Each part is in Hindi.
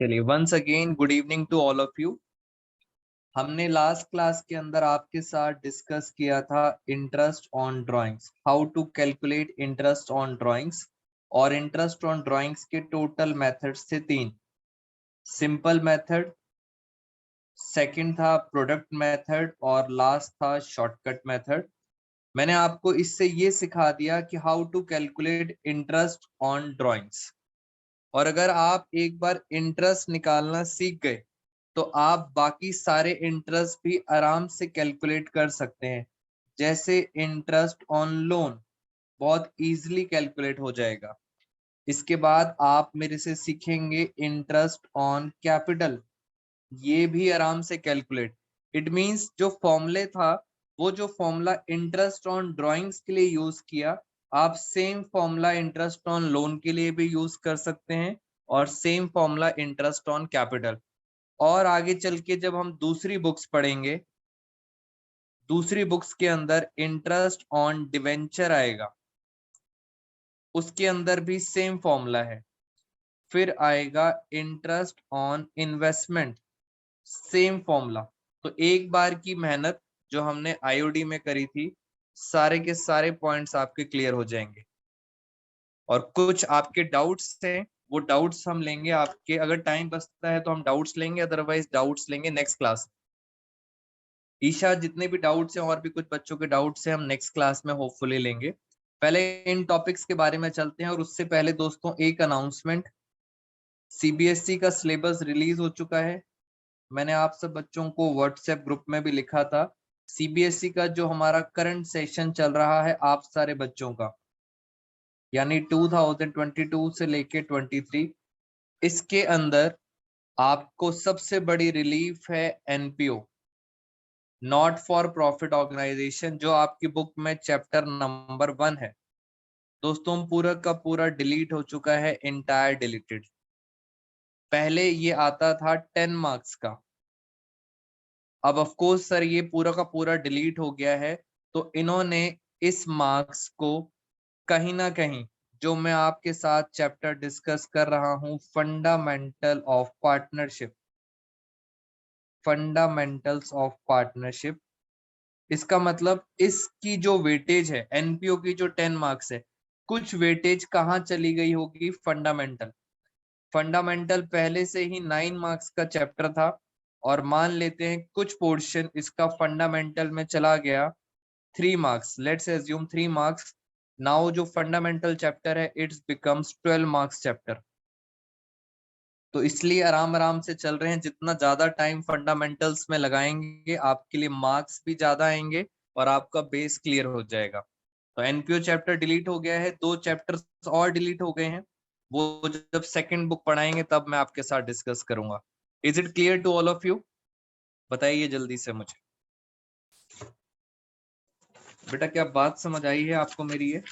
चलिए once again good evening to all of you. हमने लास्ट क्लास के अंदर आपके साथ डिस्कस किया था interest on drawings, how to calculate interest on drawings. और इंटरेस्ट ऑन ड्राइंग्स के टोटल मेथड्स थे 3। सिंपल मेथड, सेकंड था प्रोडक्ट मेथड और लास्ट था शॉर्टकट मेथड। मैंने आपको इससे ये सिखा दिया कि how to calculate interest on drawings. और अगर आप एक बार इंटरेस्ट निकालना सीख गए तो आप बाकी सारे इंटरेस्ट भी आराम से कैलकुलेट कर सकते हैं। जैसे इंटरेस्ट ऑन लोन बहुत इजीली कैलकुलेट हो जाएगा। इसके बाद आप मेरे से सीखेंगे इंटरेस्ट ऑन कैपिटल, ये भी आराम से कैलकुलेट। इट मींस जो फॉर्मूले था, वो जो फॉर्मूला इंटरेस्ट ऑन ड्राइंग्स के लिए यूज किया, आप same formula interest on loan के लिए भी यूज कर सकते हैं और same formula interest on capital. और आगे चल के जब हम दूसरी बुक्स पढ़ेंगे, दूसरी बुक्स के अंदर इंटरेस्ट ऑन डिवेंचर आएगा, उसके अंदर भी सेम फॉर्मूला है। फिर आएगा interest on investment, same formula. तो एक बार की मेहनत जो हमने आईओडी में करी थी, सारे के सारे पॉइंट्स आपके क्लियर हो जाएंगे। और कुछ आपके डाउट्स हैं, वो डाउट्स हम लेंगे आपके, अगर टाइम बचता है तो हम डाउट्स लेंगे, अदरवाइज डाउट्स लेंगे नेक्स्ट क्लास। ईशा, जितने भी डाउट्स हैं और भी कुछ बच्चों के डाउट्स हैं हम नेक्स्ट क्लास में होपफुली लेंगे। पहले इन टॉपिक्स के बारे में चलते हैं। और उससे पहले दोस्तों एक अनाउंसमेंट, सीबीएसई का सिलेबस रिलीज हो चुका है। मैंने आप सब बच्चों को व्हाट्सएप ग्रुप में भी लिखा था। सीबीएसई का जो हमारा करंट सेशन चल रहा है आप सारे बच्चों का, यानी 2022 से लेके 23, इसके अंदर आपको सबसे बड़ी रिलीफ है NPO, not for profit organization, जो आपकी बुक में चैप्टर नंबर 1 है। दोस्तों पूरा का पूरा डिलीट हो चुका है, इंटायर डिलीटेड। पहले ये आता था 10 मार्क्स का, अब ऑफ कोर्स सर ये पूरा का पूरा डिलीट हो गया है। तो इन्होंने इस मार्क्स को कहीं ना कहीं, जो मैं आपके साथ चैप्टर डिस्कस कर रहा हूं, fundamental of partnership, fundamentals of partnership, इसका मतलब इसकी जो वेटेज है एनपीओ की, जो 10 मार्क्स है, कुछ वेटेज कहाँ चली गई होगी, फंडामेंटल। फंडामेंटल पहले से ही 9 मार्क्स का चैप्टर था, और मान लेते हैं कुछ पोर्शन इसका फंडामेंटल में चला गया 3 marks, let's assume 3 marks. Now जो फंडामेंटल चैप्टर है इट्स बिकम्स 12 मार्क्स चैप्टर। तो इसलिए आराम आराम से चल रहे हैं, जितना ज्यादा टाइम फंडामेंटल्स में लगाएंगे आपके लिए मार्क्स भी ज्यादा आएंगे और आपका बेस क्लियर हो जाएगा। तो एनपीओ चैप्टर डिलीट हो गया है, 2 चैप्टर्स और डिलीट हो गए हैं, वो जब सेकंड बुक पढ़ाएंगे तब मैं आपके साथ डिस्कस करूंगा। Is it clear to all of you? बताइए जल्दी से मुझे। बेटा क्या बात समझ आई है आपको मेरी ये?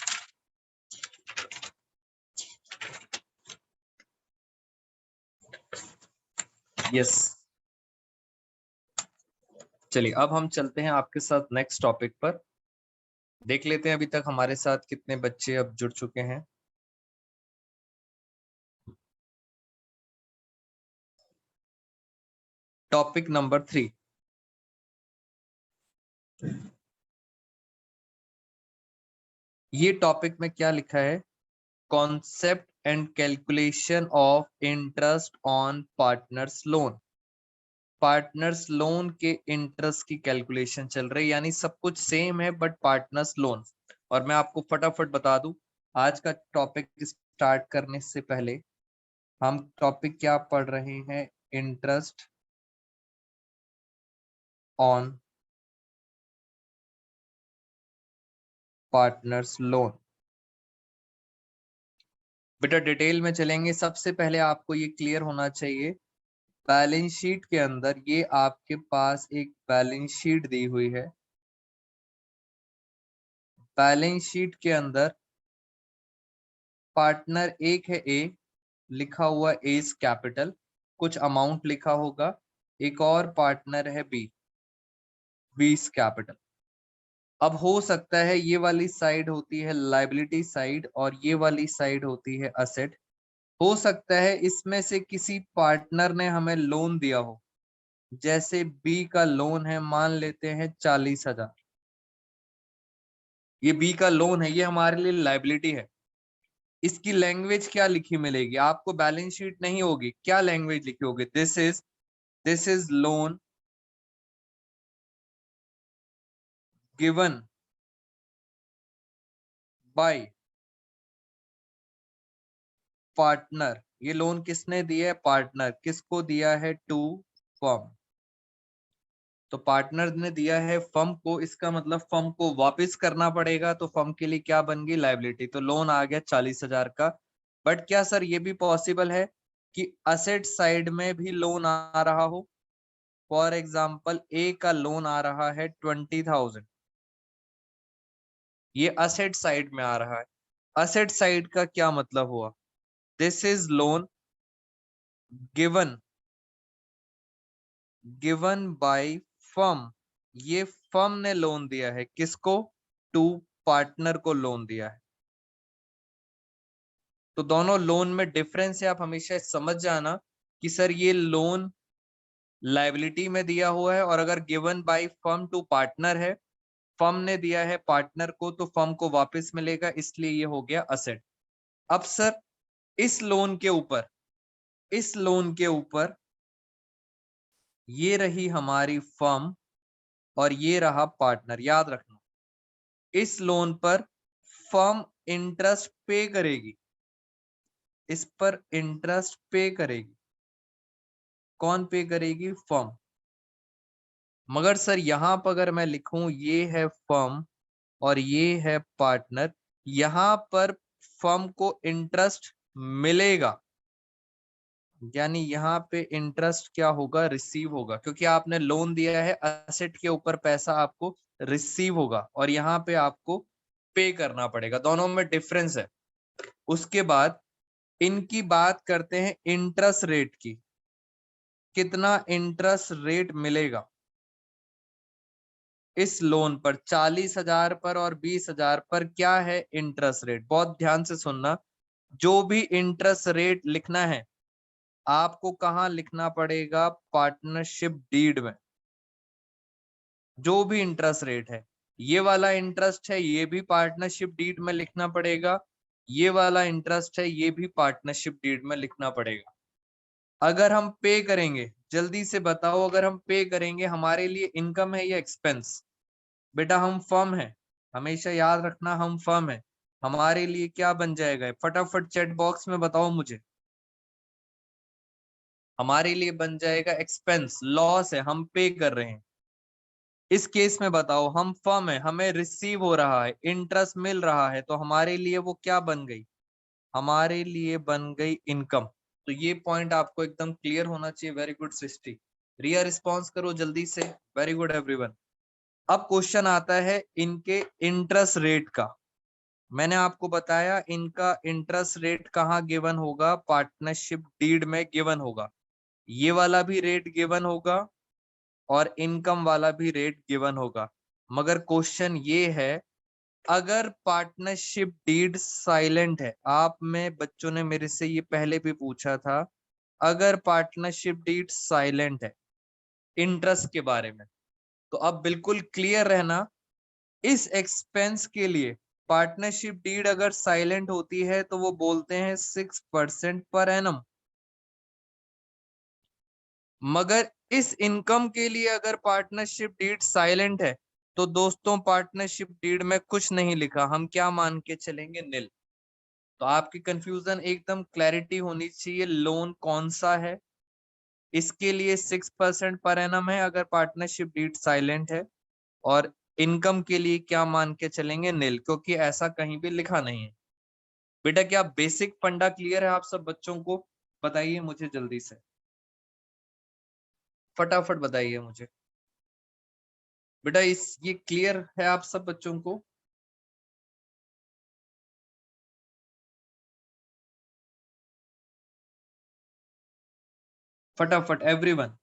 यस। चलिए अब हम चलते हैं आपके साथ नेक्स्ट टॉपिक पर। देख लेते हैं अभी तक हमारे साथ कितने बच्चे अब जुड़ चुके हैं। टॉपिक नंबर 3, ये टॉपिक में क्या लिखा है, concept and calculation of interest on partners loan. Partners loan के इंटरेस्ट की कैलकुलेशन चल रही है, यानी सब कुछ सेम है बट पार्टनर्स लोन। और मैं आपको फटाफट बता दूं, आज का टॉपिक स्टार्ट करने से पहले हम टॉपिक क्या पढ़ रहे हैं, इंटरेस्ट ऑन पार्टनर्स लोन। बेटा डिटेल में चलेंगे, सबसे पहले आपको ये क्लियर होना चाहिए, बैलेंस शीट के अंदर ये आपके पास एक बैलेंस शीट दी हुई है। बैलेंस शीट के अंदर पार्टनर एक है ए, लिखा हुआ ए इज कैपिटल, कुछ अमाउंट लिखा होगा। एक और पार्टनर है बी, बी इज कैपिटल। अब हो सकता है ये वाली साइड होती है लाइबिलिटी साइड और ये वाली साइड होती है असेट। हो सकता है इसमें से किसी पार्टनर ने हमें लोन दिया हो, जैसे बी का लोन है, मान लेते हैं 40,000। ये बी का लोन है, ये हमारे लिए लायबिलिटी है। इसकी लैंग्वेज क्या लिखी मिलेगी आपको? बैलेंस शीट नहीं होगी, क्या लैंग्वेज लिखी होगी? This is loan given by partner. ये लोन किसने दिया है? पार्टनर। किसको दिया है? To firm. तो पार्टनर ने दिया है फर्म को, इसका मतलब फर्म को वापस करना पड़ेगा, तो फर्म के लिए क्या बन गई? लायबिलिटी। तो लोन आ गया 40,000 का। बट क्या सर ये भी पॉसिबल है कि असेट साइड में भी लोन आ रहा हो? फॉर एग्जाम्पल ए का लोन आ रहा है 20,000, ये असेट साइड में आ रहा है। असेट साइड का क्या मतलब हुआ? This is loan given given by firm. ये फर्म ने लोन दिया है, किसको? टू पार्टनर को लोन दिया है। तो दोनों लोन में डिफरेंस है, आप हमेशा समझ जाना कि सर ये लोन लायबिलिटी में दिया हुआ है, और अगर given by firm to partner है, फर्म ने दिया है पार्टनर को, तो फर्म को वापस मिलेगा, इसलिए ये हो गया असेट। अब सर इस लोन के ऊपर, इस लोन के ऊपर ये रही हमारी फर्म और ये रहा पार्टनर। याद रखना, इस लोन पर फर्म इंटरेस्ट पे करेगी, इस पर इंटरेस्ट पे करेगी। कौन पे करेगी? फर्म। मगर सर यहां पर अगर मैं लिखूं ये है फर्म और ये है पार्टनर, यहां पर फर्म को इंटरेस्ट मिलेगा, यानी यहाँ पे इंटरेस्ट क्या होगा? रिसीव होगा, क्योंकि आपने लोन दिया है, असेट के ऊपर पैसा आपको रिसीव होगा, और यहाँ पे आपको पे करना पड़ेगा। दोनों में डिफरेंस है। उसके बाद इनकी बात करते हैं इंटरेस्ट रेट की। कितना इंटरेस्ट रेट मिलेगा इस लोन पर? 40,000 पर और 20,000 पर क्या है इंटरेस्ट रेट? बहुत ध्यान से सुनना। जो भी इंटरेस्ट रेट लिखना है आपको कहाँ लिखना पड़ेगा? पार्टनरशिप डीड में। जो भी इंटरेस्ट रेट है, ये वाला इंटरेस्ट है, ये भी पार्टनरशिप डीड में लिखना पड़ेगा। ये वाला इंटरेस्ट है, ये भी पार्टनरशिप डीड में लिखना पड़ेगा। अगर हम पे करेंगे, जल्दी से बताओ, अगर हम पे करेंगे हमारे लिए इनकम है या एक्सपेंस? बेटा हम फर्म है, हमेशा याद रखना हम फर्म है, हमारे लिए क्या बन जाएगा? फटाफट चैट बॉक्स में बताओ मुझे। हमारे लिए बन जाएगा एक्सपेंस, लॉस है, हम पे कर रहे हैं। इस केस में बताओ, हम फर्म है, हमें रिसीव हो रहा है, इंटरेस्ट मिल रहा है, तो हमारे लिए वो क्या बन गई? हमारे लिए बन गई इनकम। तो ये पॉइंट आपको एकदम क्लियर होना चाहिए। वेरी गुड सृष्टि, रिया रिस्पॉन्स करो जल्दी से। Very good everyone. अब क्वेश्चन आता है इनके इंटरेस्ट रेट का। मैंने आपको बताया इनका इंटरेस्ट रेट कहाँ गिवन होगा? पार्टनरशिप डीड में गिवन होगा। ये वाला भी रेट गिवन होगा और इनकम वाला भी रेट गिवन होगा। मगर क्वेश्चन ये है, अगर पार्टनरशिप डीड साइलेंट है, आप में बच्चों ने मेरे से ये पहले भी पूछा था, अगर पार्टनरशिप डीड साइलेंट है इंटरेस्ट के बारे में, तो अब बिल्कुल क्लियर रहना, इस एक्सपेंस के लिए पार्टनरशिप डीड अगर साइलेंट होती है तो वो बोलते हैं 6% पर एनम। मगर इस इनकम के लिए अगर पार्टनरशिप डीड साइलेंट है, तो दोस्तों पार्टनरशिप डीड में कुछ नहीं लिखा, हम क्या मान के चलेंगे? नील। तो आपकी कंफ्यूजन एकदम क्लैरिटी होनी चाहिए, लोन कौन सा है, इसके लिए 6% पर एनम है अगर पार्टनरशिप डीड साइलेंट है, और इनकम के लिए क्या मान के चलेंगे? नील, क्योंकि ऐसा कहीं भी लिखा नहीं है। बेटा क्या बेसिक फंडा क्लियर है आप सब बच्चों को? बताइए मुझे जल्दी से, फटाफट बताइए मुझे। बेटा ये क्लियर है आप सब बच्चों को? फटाफट एवरीवन।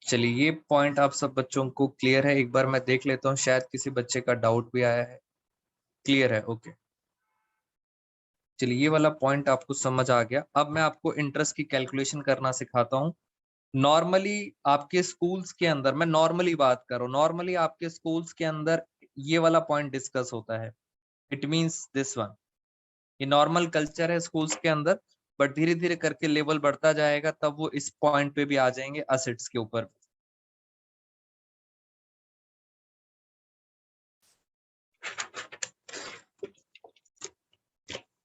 चलिए ये पॉइंट आप सब बच्चों को क्लियर है? एक बार मैं देख लेता हूँ, शायद किसी बच्चे का डाउट भी आया है। क्लियर है? ओके। चलिए ये वाला पॉइंट आपको समझ आ गया। अब मैं आपको इंटरेस्ट की कैलकुलेशन करना सिखाता हूँ। नॉर्मली आपके स्कूल्स के अंदर, मैं नॉर्मली बात कर रहा हूँ, नॉर्मली आपके स्कूल्स के अंदर ये वाला पॉइंट डिस्कस होता है। It means this one. ये नॉर्मल कल्चर है स्कूल्स के अंदर, बट धीरे धीरे करके लेवल बढ़ता जाएगा, तब वो इस पॉइंट पे भी आ जाएंगे असेट्स के ऊपर।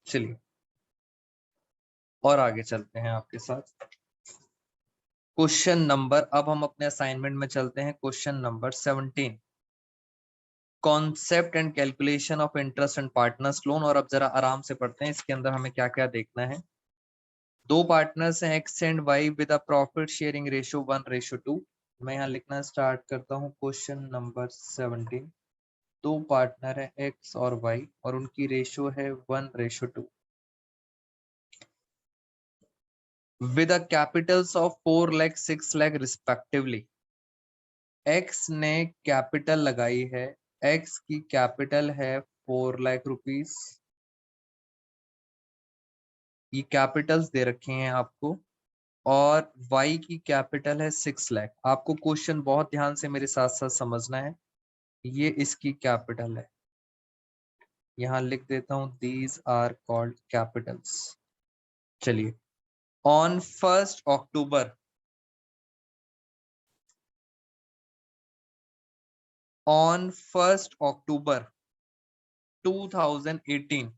चलिए और आगे चलते हैं आपके साथ। क्वेश्चन नंबर, अब हम अपने असाइनमेंट में चलते हैं। Question number 17, concept and calculation of interest and partners loan. और अब जरा आराम से पढ़ते हैं, इसके अंदर हमें क्या क्या देखना है। दो पार्टनर्स हैं X and Y with a profit sharing ratio 1:2। मैं यहाँ लिखना स्टार्ट करता हूँ। क्वेश्चन नंबर 17, दो पार्टनर है एक्स और वाई और उनकी रेशियो है 1:2 with a capitals of 4 lakh 6 lakh respectively। X ने कैपिटल लगाई है, एक्स की कैपिटल है 4 लाख रुपीस, ये कैपिटल्स दे रखे हैं आपको। और वाई की कैपिटल है 6 लाख। आपको क्वेश्चन बहुत ध्यान से मेरे साथ साथ समझना है। ये इसकी कैपिटल है, यहाँ लिख देता हूं, दीज आर कॉल्ड कैपिटल्स। चलिए, ऑन 1 अक्टूबर, ऑन 1 अक्टूबर 2018,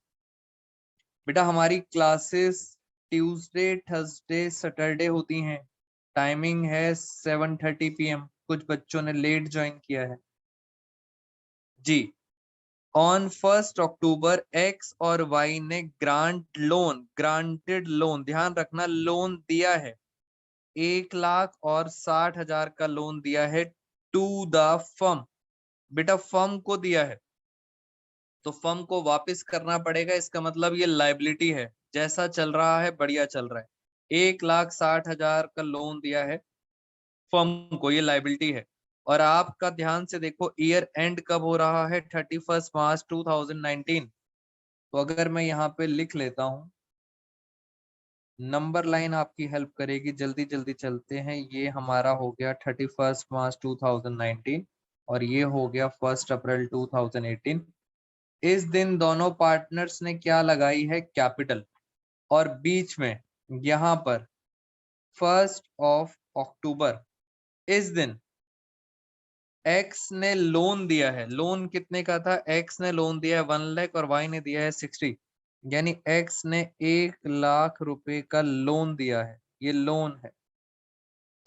बेटा हमारी क्लासेस ट्यूसडे थर्सडे सैटरडे होती हैं। टाइमिंग है 7:30 PM। कुछ बच्चों ने लेट ज्वाइन किया है जी। ऑन 1 अक्टूबर एक्स और वाई ने ग्रांटेड लोन, ध्यान रखना, लोन दिया है, 1,60,000 का लोन दिया है टू द फर्म। बेटा फर्म को दिया है तो फर्म को वापस करना पड़ेगा, इसका मतलब ये लाइबिलिटी है। जैसा चल रहा है बढ़िया चल रहा है। 1,60,000 का लोन दिया है फर्म को, ये लाइबिलिटी है। और आपका ध्यान से देखो, ईयर एंड कब हो रहा है? 31 मार्च 2019। तो अगर मैं यहाँ पे लिख लेता हूँ, नंबर लाइन आपकी हेल्प करेगी। जल्दी जल्दी चलते हैं। ये हमारा हो गया 31 मार्च 2019 और ये हो गया 1 अप्रैल 2018। इस दिन दोनों पार्टनर्स ने क्या लगाई है? कैपिटल। और बीच में यहाँ पर 1 अक्टूबर, इस दिन एक्स ने लोन दिया है। लोन कितने का था? एक्स ने लोन दिया है 1 लाख और वाई ने दिया है 60। यानी एक्स ने 1 लाख रुपए का लोन दिया है, ये लोन है,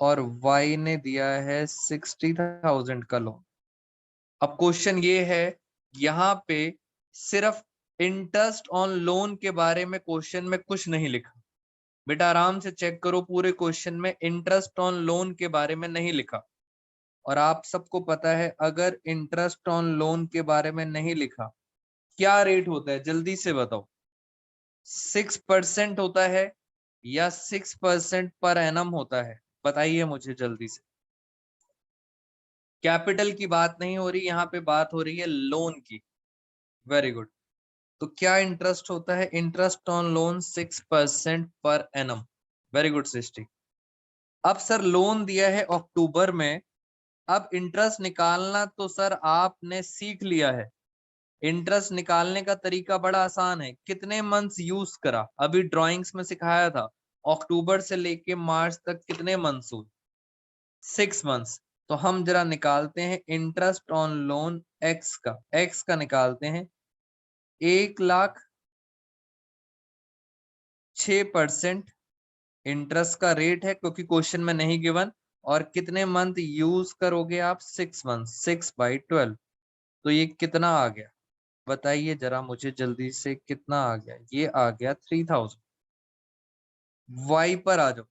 और वाई ने दिया है 60,000 का लोन। अब क्वेश्चन ये है, यहाँ पे सिर्फ इंटरेस्ट ऑन लोन के बारे में क्वेश्चन में कुछ नहीं लिखा। बेटा आराम से चेक करो, पूरे क्वेश्चन में इंटरेस्ट ऑन लोन के बारे में नहीं लिखा। और आप सबको पता है, अगर इंटरेस्ट ऑन लोन के बारे में नहीं लिखा, क्या रेट होता है? जल्दी से बताओ। 6% होता है या 6% पर एनम होता है? बताइए मुझे जल्दी से। कैपिटल की बात नहीं हो रही, यहाँ पे बात हो रही है लोन की। Very good. तो क्या इंटरेस्ट होता है? Interest on loan 6% per annum. Very good सृष्टि। अब सर लोन दिया है अक्टूबर में, अब इंटरेस्ट निकालना तो सर आपने सीख लिया है। इंटरेस्ट निकालने का तरीका बड़ा आसान है। कितने मंथ्स यूज करा? अभी ड्राइंग्स में सिखाया था, अक्टूबर से लेके मार्च तक कितने मंथ्स हुए? 6 मंथ्स। तो हम जरा निकालते हैं इंटरेस्ट ऑन लोन एक्स का निकालते हैं। 1,06% इंटरेस्ट का रेट है, क्योंकि क्वेश्चन में नहीं गिवन। और कितने मंथ यूज करोगे आप? 6 मंथ, 6/12। तो ये कितना आ गया? बताइए जरा मुझे जल्दी से, कितना आ गया? ये आ गया 3,000। वाई पर आ जाओ।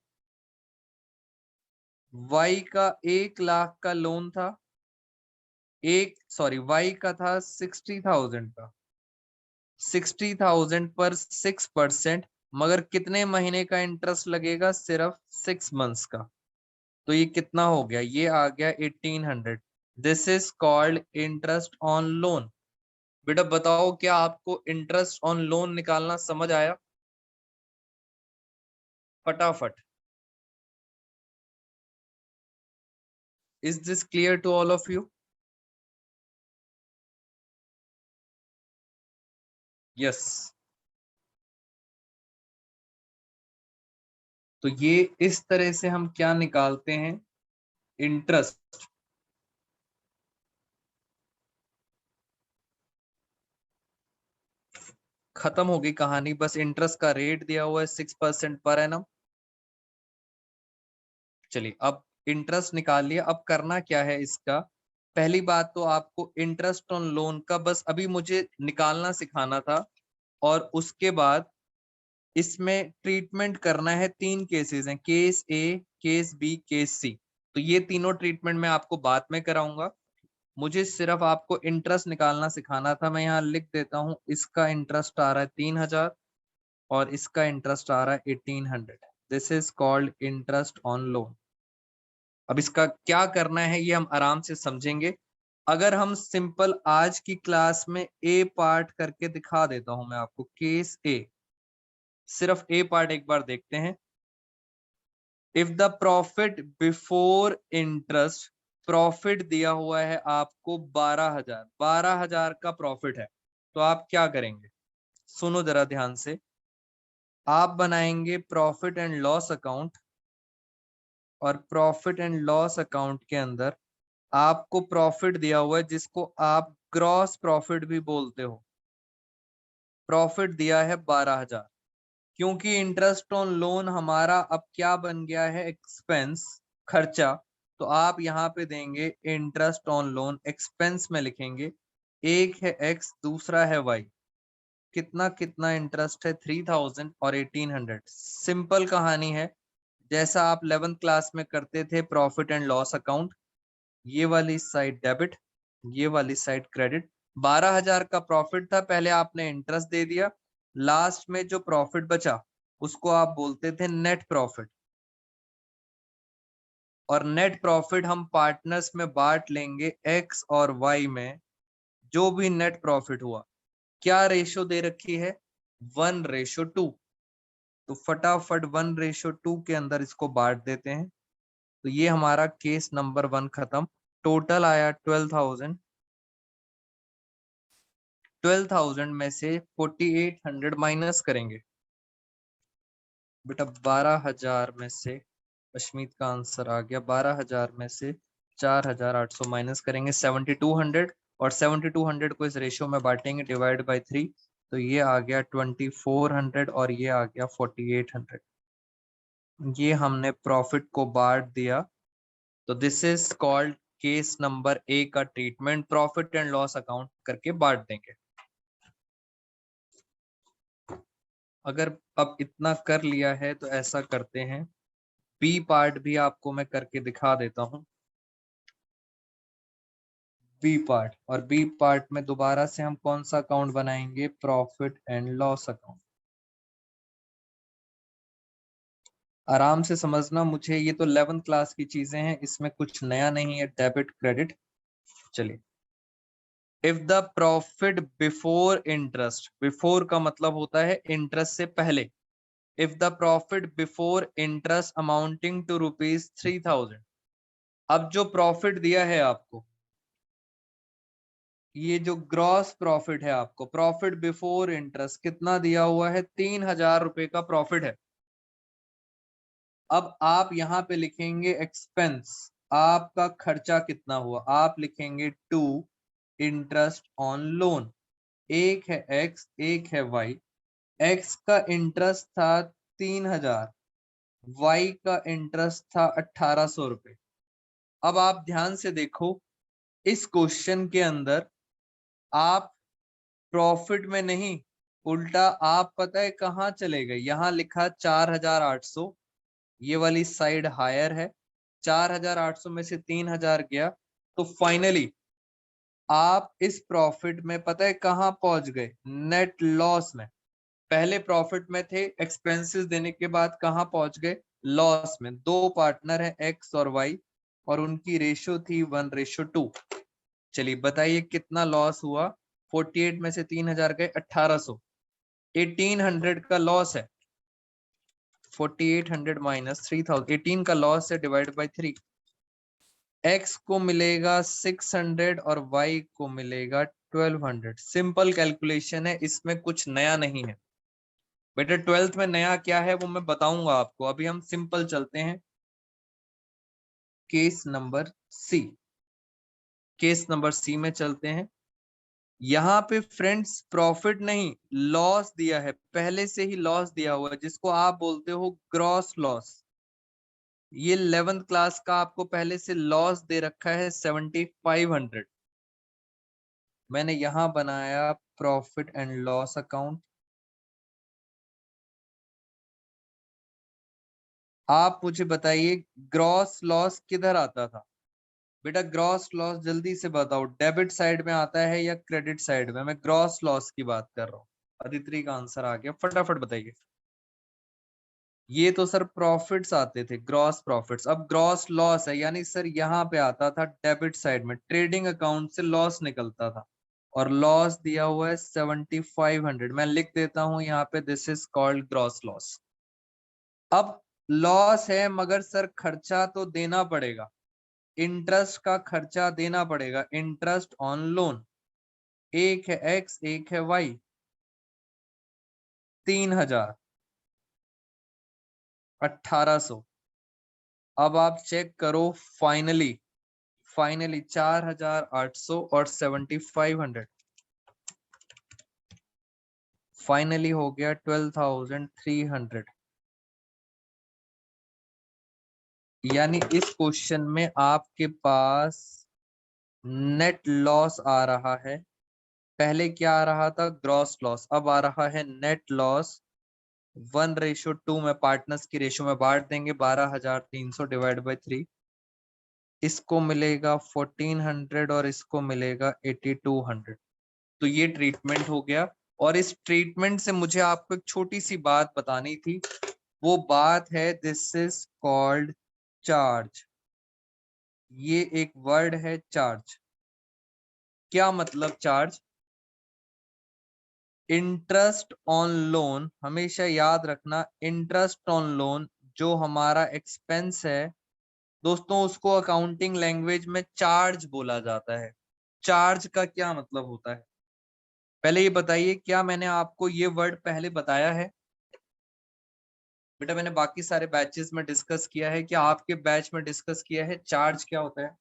वाई का 1 लाख का लोन था, वाई का था 60,000 का। 60,000 पर 6%, मगर कितने महीने का इंटरेस्ट लगेगा? सिर्फ 6 मंथ्स का। तो ये कितना हो गया, ये आ गया 1800। This is called interest on loan. बेटा बताओ क्या आपको इंटरेस्ट ऑन लोन निकालना समझ आया? फटाफट। Is this clear to all of you? Yes. तो ये इस तरह से हम क्या निकालते हैं, इंटरेस्ट। खत्म हो गई कहानी, बस इंटरेस्ट का रेट दिया हुआ है 6% पर एनम। चलिए अब इंटरेस्ट निकाल लिया, अब करना क्या है इसका। पहली बात तो आपको इंटरेस्ट ऑन लोन का बस अभी मुझे निकालना सिखाना था, और उसके बाद इसमें ट्रीटमेंट करना है। 3 केसेस हैं, केस ए, केस बी, केस सी। तो ये तीनों ट्रीटमेंट मैं आपको बाद में कराऊंगा। मुझे सिर्फ आपको इंटरेस्ट निकालना सिखाना था। मैं यहाँ लिख देता हूँ, इसका इंटरेस्ट आ रहा है 3000 और इसका इंटरेस्ट आ रहा है 1800। This is called interest on loan. अब इसका क्या करना है ये हम आराम से समझेंगे। अगर हम सिंपल आज की क्लास में ए पार्ट करके दिखा देता हूं मैं आपको, केस ए, सिर्फ ए पार्ट एक बार देखते हैं। If the profit before interest, profit दिया हुआ है आपको 12,000, 12,000 का प्रॉफिट है, तो आप क्या करेंगे? सुनो जरा ध्यान से। आप बनाएंगे प्रॉफिट एंड लॉस अकाउंट, और प्रॉफिट एंड लॉस अकाउंट के अंदर आपको प्रॉफिट दिया हुआ है जिसको आप ग्रॉस प्रॉफिट भी बोलते हो। प्रॉफिट दिया है 12,000, क्योंकि इंटरेस्ट ऑन लोन हमारा अब क्या बन गया है, एक्सपेंस, खर्चा। तो आप यहाँ पे देंगे इंटरेस्ट ऑन लोन, एक्सपेंस में लिखेंगे। एक है एक्स, दूसरा है वाई। कितना कितना इंटरेस्ट है, 3000 और 1800। सिंपल कहानी है, जैसा आप 11th क्लास में करते थे प्रॉफिट एंड लॉस अकाउंट। ये वाली साइड डेबिट, ये वाली साइड क्रेडिट। 12,000 का प्रॉफिट था, पहले आपने इंटरेस्ट दे दिया, लास्ट में जो प्रॉफिट बचा उसको आप बोलते थे नेट प्रॉफिट। और नेट प्रॉफिट हम पार्टनर्स में बांट लेंगे, एक्स और वाई में। जो भी नेट प्रॉफिट हुआ, क्या रेशो दे रखी है, 1:2। तो फटाफट 1:2 के अंदर इसको बांट देते हैं। तो ये हमारा केस नंबर 1 खत्म। टोटल आया 12,000। 12,000 में से 4,800 माइनस करेंगे। बेटा 12,000 में से, अश्मीत का आंसर आ गया, 12,000 में से 4,800 माइनस करेंगे, 7,200। और 7,200 को इस रेशियो में बांटेंगे, डिवाइड बाय 3। तो ये आ गया 2,400 और ये आ गया 4,800। ये हमने प्रॉफिट को बांट दिया। तो this is called case number A का treatment, profit and loss account करके बांट देंगे। अगर अब इतना कर लिया है तो ऐसा करते हैं, बी पार्ट भी आपको मैं करके दिखा देता हूं। बी पार्ट, और बी पार्ट में दोबारा से हम कौन सा अकाउंट बनाएंगे, प्रॉफिट एंड लॉस अकाउंट। आराम से समझना मुझे, ये तो 11th क्लास की चीजें हैं, इसमें कुछ नया नहीं है, डेबिट क्रेडिट। चलिए, if the profit before interest, before का मतलब होता है इंटरेस्ट से पहले। If the profit before interest amounting to ₹3,000। अब जो प्रॉफिट दिया है आपको, ये जो ग्रॉस प्रॉफिट है आपको, प्रॉफिट बिफोर इंटरेस्ट कितना दिया हुआ है, 3,000 रुपए का प्रॉफिट है। अब आप यहाँ पे लिखेंगे एक्सपेंस, आपका खर्चा कितना हुआ, आप लिखेंगे टू इंटरेस्ट ऑन लोन। एक है एक्स, एक है वाई। एक्स का इंटरेस्ट था 3,000, वाई का इंटरेस्ट था 1,800 रुपए। अब आप ध्यान से देखो, इस क्वेश्चन के अंदर आप प्रॉफिट में नहीं, उल्टा आप पता है कहाँ चले गए, यहाँ लिखा 4,800। ये वाली साइड हायर है, 4,800 में से 3,000 गया, तो फाइनली आप इस प्रॉफिट में पता है कहाँ पहुंच गए, नेट लॉस में। पहले प्रॉफिट में थे, एक्सपेंसेस देने के बाद कहाँ पहुंच गए, लॉस में, दो पार्टनर है एक्स और वाई और उनकी रेशो थी 1:2। चलिए बताइए कितना लॉस हुआ। 48 में से 3000 गए 1800, 1800 का लॉस है। 4800 माइनस 3000, 18 का लॉस है, डिवाइड बाई 3। x को मिलेगा 600 और y को मिलेगा 1200। सिंपल कैलकुलेशन है, इसमें कुछ नया नहीं है बेटा। 12th में नया क्या है वो मैं बताऊंगा आपको, अभी हम सिंपल चलते हैं। Case number C, case number C में चलते हैं। यहाँ पे फ्रेंड्स प्रॉफिट नहीं लॉस दिया है, पहले से ही लॉस दिया हुआ है जिसको आप बोलते हो ग्रॉस लॉस। ये 11th क्लास का आपको पहले से लॉस दे रखा है 7500। मैंने यहां बनाया प्रॉफिट एंड लॉस अकाउंट। आप मुझे बताइए ग्रॉस लॉस किधर आता था बेटा? ग्रॉस लॉस जल्दी से बताओ, डेबिट साइड में आता है या क्रेडिट साइड में? मैं ग्रॉस लॉस की बात कर रहा हूँ। अदिति का आंसर आ गया, फटाफट बताइए। ये तो सर प्रॉफिट्स आते थे, ग्रॉस प्रॉफिट्स। अब ग्रॉस लॉस है, यानी सर यहाँ पे आता था डेबिट साइड में, ट्रेडिंग अकाउंट से लॉस निकलता था और लॉस दिया हुआ है 7500। मैं लिख देता हूं यहाँ पे, this is called gross loss. अब लॉस है मगर सर खर्चा तो देना पड़ेगा, इंटरेस्ट का खर्चा देना पड़ेगा, इंटरेस्ट ऑन लोन। एक है एक्स एक है वाई, 3000, 1800। अब आप चेक करो, फाइनली 4800 और 7500 फाइनली हो गया 12300। यानी इस क्वेश्चन में आपके पास नेट लॉस आ रहा है। पहले क्या आ रहा था? Gross loss. अब आ रहा है नेट लॉस 1:2 में, पार्टनर्स की रेशो में बांट देंगे 12300 डिवाइड बाई 3। इसको मिलेगा 1400 और इसको मिलेगा 8200। तो ये ट्रीटमेंट हो गया। और इस ट्रीटमेंट से मुझे आपको एक छोटी सी बात बतानी थी, वो बात है दिस इज कॉल्ड चार्ज। ये एक वर्ड है चार्ज। क्या मतलब चार्ज? इंटरेस्ट ऑन लोन, हमेशा याद रखना, इंटरेस्ट ऑन लोन जो हमारा एक्सपेंस है दोस्तों, उसको अकाउंटिंग लैंग्वेज में चार्ज बोला जाता है। चार्ज का क्या मतलब होता है पहले ये बताइए, क्या मैंने आपको ये वर्ड पहले बताया है? बेटा मैंने बाकी सारे बैचेस में डिस्कस किया है, क्या आपके बैच में डिस्कस किया है चार्ज क्या होता है?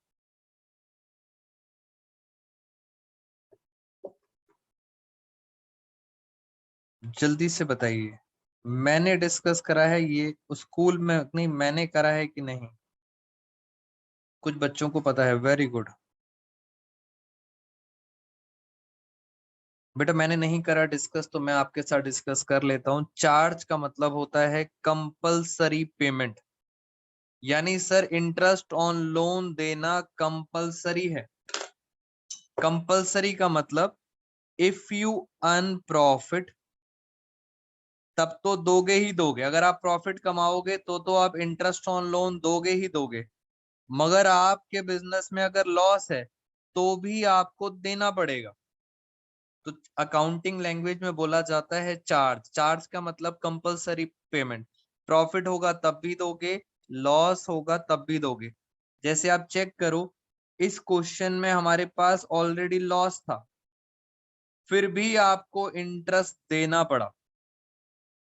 जल्दी से बताइए। मैंने डिस्कस करा है ये स्कूल में, नहीं मैंने करा है कि नहीं? कुछ बच्चों को पता है, वेरी गुड। बेटा मैंने नहीं करा डिस्कस, तो मैं आपके साथ डिस्कस कर लेता हूँ। चार्ज का मतलब होता है कंपल्सरी पेमेंट, यानी सर इंटरेस्ट ऑन लोन देना कंपल्सरी है। कंपल्सरी का मतलब इफ यू अर्न प्रॉफिट तब तो दोगे ही दोगे, अगर आप प्रॉफिट कमाओगे तो आप इंटरेस्ट ऑन लोन दोगे ही दोगे। मगर आपके बिजनेस में अगर लॉस है तो भी आपको देना पड़ेगा। तो अकाउंटिंग लैंग्वेज में बोला जाता है चार्ज। चार्ज का मतलब कंपल्सरी पेमेंट। प्रॉफिट होगा तब भी दोगे, लॉस होगा तब भी दोगे। जैसे आप चेक करो, इस क्वेश्चन में हमारे पास ऑलरेडी लॉस था, फिर भी आपको इंटरेस्ट देना पड़ा,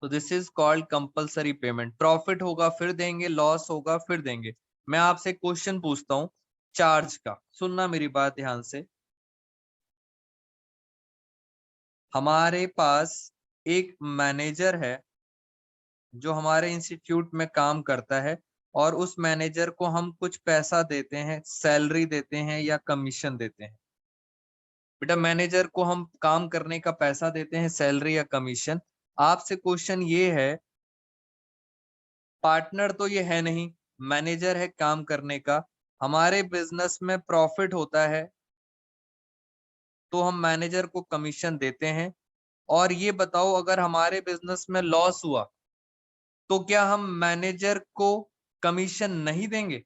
तो this is called compulsory payment. Profit होगा फिर देंगे, लॉस होगा फिर देंगे। मैं आपसे क्वेश्चन पूछता हूं चार्ज का, सुनना मेरी बात ध्यान से। हमारे पास एक मैनेजर है जो हमारे इंस्टीट्यूट में काम करता है, और उस मैनेजर को हम कुछ पैसा देते हैं, सैलरी देते हैं या कमीशन देते हैं। बेटा मैनेजर को हम काम करने का पैसा देते हैं, सैलरी या कमीशन। आपसे क्वेश्चन ये है, पार्टनर तो ये है नहीं, मैनेजर है काम करने का, हमारे बिजनेस में प्रॉफिट होता है तो हम मैनेजर को कमीशन देते हैं। और ये बताओ अगर हमारे बिजनेस में लॉस हुआ तो क्या हम मैनेजर को कमीशन नहीं देंगे?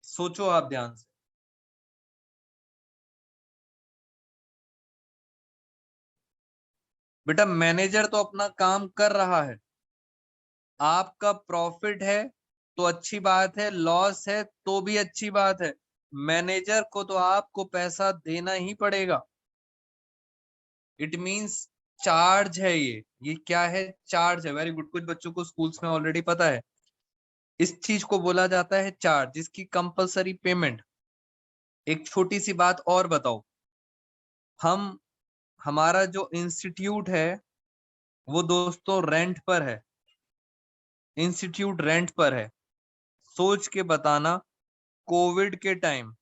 सोचो आप ध्यान से। बेटा मैनेजर तो अपना काम कर रहा है, आपका प्रॉफिट है तो अच्छी बात है, लॉस है तो भी अच्छी बात है, मैनेजर को तो आपको पैसा देना ही पड़ेगा। इट मींस चार्ज है ये क्या है? चार्ज है। वेरी गुड, कुछ बच्चों को स्कूल्स में ऑलरेडी पता है। इस चीज को बोला जाता है चार्ज, जिसकी कंपलसरी पेमेंट। एक छोटी सी बात और बताओ, हम हमारा जो इंस्टीट्यूट है वो दोस्तों रेंट पर है, इंस्टीट्यूट रेंट पर है। सोच के बताना, कोविड के टाइम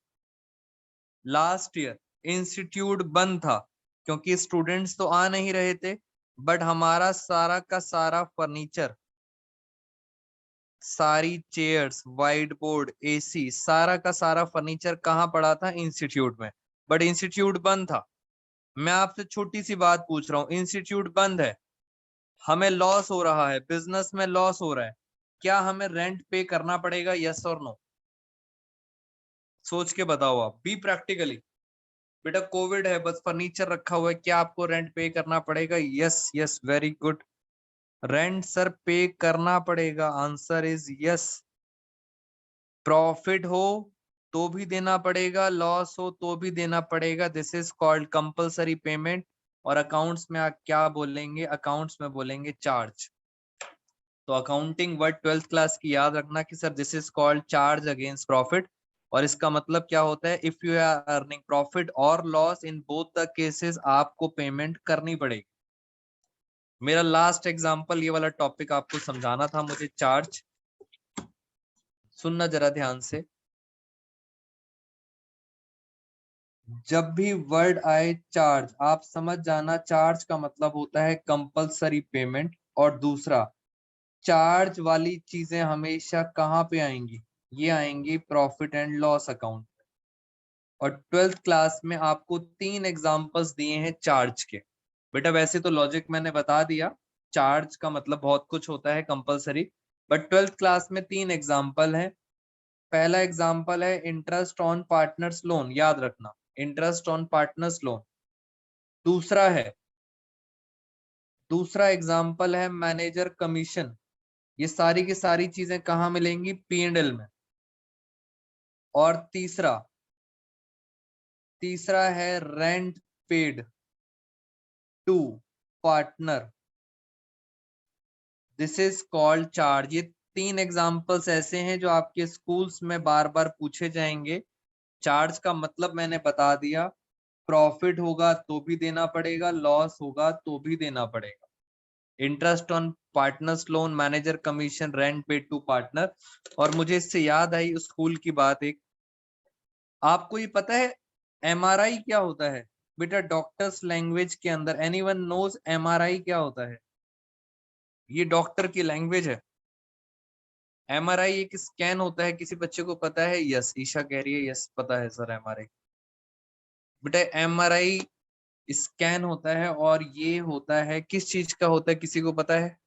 लास्ट ईयर इंस्टीट्यूट बंद था क्योंकि स्टूडेंट्स तो आ नहीं रहे थे, बट हमारा सारा का सारा फर्नीचर, सारी चेयर्स, व्हाइट बोर्ड, एसी, सारा का सारा फर्नीचर कहाँ पड़ा था? इंस्टीट्यूट में। बट इंस्टीट्यूट बंद था। मैं आपसे छोटी सी बात पूछ रहा हूँ, इंस्टीट्यूट बंद है, हमें लॉस हो रहा है, बिजनेस में लॉस हो रहा है, क्या हमें रेंट पे करना पड़ेगा? यस और नो? सोच के बताओ आप, बी प्रैक्टिकली। बेटा कोविड है, बस फर्नीचर रखा हुआ है, क्या आपको रेंट पे करना पड़ेगा? Yes yes, very good. Rent sir पे करना पड़ेगा, आंसर इज यस। प्रॉफिट हो तो भी देना पड़ेगा, लॉस हो तो भी देना पड़ेगा। This is called compulsory payment. और अकाउंट्स में आप क्या बोलेंगे? अकाउंट्स में बोलेंगे चार्ज। तो अकाउंटिंग वर्ड 12th क्लास की याद रखना कि sir this is called charge against profit. और इसका मतलब क्या होता है? If you are earning profit और loss, in both the cases आपको पेमेंट करनी पड़ेगी। मेरा लास्ट एग्जांपल ये वाला टॉपिक आपको समझाना था मुझे, चार्ज। सुनना जरा ध्यान से, जब भी वर्ड आए चार्ज, आप समझ जाना चार्ज का मतलब होता है कंपलसरी पेमेंट। और दूसरा, चार्ज वाली चीजें हमेशा कहाँ पे आएंगी? ये आएंगी प्रॉफिट एंड लॉस अकाउंट। और 12th क्लास में आपको 3 एग्जांपल्स दिए हैं चार्ज के। बेटा वैसे तो लॉजिक मैंने बता दिया, चार्ज का मतलब बहुत कुछ होता है कंपलसरी, बट 12th क्लास में 3 एग्जांपल है। पहला एग्जांपल है इंटरेस्ट ऑन पार्टनर्स लोन, याद रखना, इंटरेस्ट ऑन पार्टनर्स लोन। दूसरा है, दूसरा एग्जांपल है मैनेजर कमीशन। ये सारी की सारी चीजें कहाँ मिलेंगी? P&L में। और तीसरा, तीसरा है rent paid to partner, this is called charge. ये 3 एग्जांपल्स ऐसे हैं जो आपके स्कूल्स में बार बार पूछे जाएंगे। चार्ज का मतलब मैंने बता दिया, प्रॉफिट होगा तो भी देना पड़ेगा, लॉस होगा तो भी देना पड़ेगा। Interest on partners loan, manager commission, rent paid to partner. और मुझे इससे याद आई स्कूल की बात एक, आपको ये पता है एमआरआई क्या होता है? बेटा डॉक्टर्स लैंग्वेज के अंदर एनीवन नोज एमआरआई क्या होता है? ये डॉक्टर की लैंग्वेज है। एमआरआई एक स्कैन होता है, किसी बच्चे को पता है? यस, ईशा कह रही है यस पता है सर एमआरआई। बेटा एमआरआई स्कैन होता है, और ये होता है किस चीज का होता है? किसी को पता है?